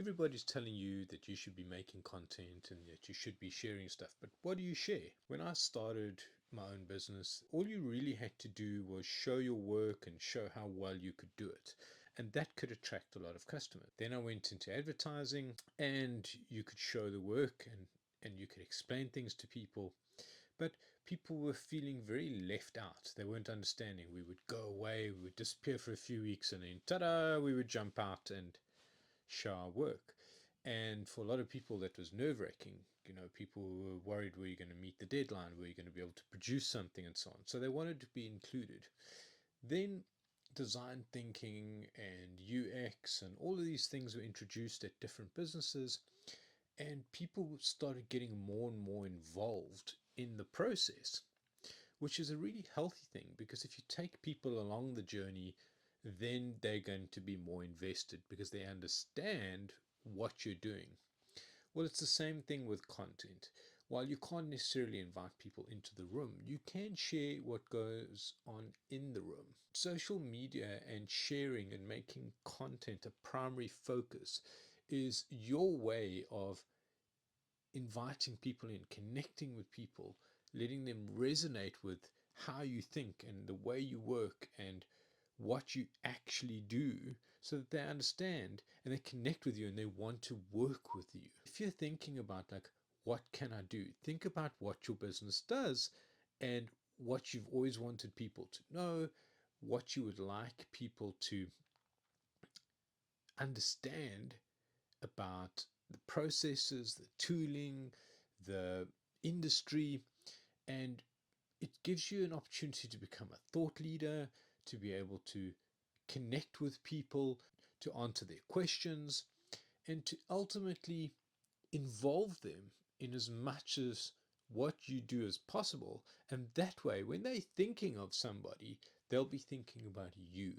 everybody's telling you that you should be making content and that you should be sharing stuff, but what do you share? When I started my own business, all you really had to do was show your work and show how well you could do it. And that could attract a lot of customers. Then I went into advertising, and you could show the work and you could explain things to people. But people were feeling very left out. They weren't understanding. We would go away, we would disappear for a few weeks, and then ta-da, we would jump out and show our work. And for a lot of people, that was nerve-wracking. People were worried, were you going to meet the deadline? Were you going to be able to produce something, and so on? So they wanted to be included. Then design thinking and UX and all of these things were introduced at different businesses, and people started getting more and more involved in the process, which is a really healthy thing, because if you take people along the journey, then they're going to be more invested because they understand what you're doing. Well, it's the same thing with content. While you can't necessarily invite people into the room, you can share what goes on in the room. Social media and sharing and making content a primary focus is your way of inviting people in, connecting with people, letting them resonate with how you think and the way you work and what you actually do, so that they understand and they connect with you and they want to work with you. If you're thinking about, like, what can I do? Think about what your business does and what you've always wanted people to know, what you would like people to understand about the processes, the tooling, the industry, and it gives you an opportunity to become a thought leader, to be able to connect with people, to answer their questions, and to ultimately involve them in as much as what you do as possible. And that way, when they're thinking of somebody, they'll be thinking about you.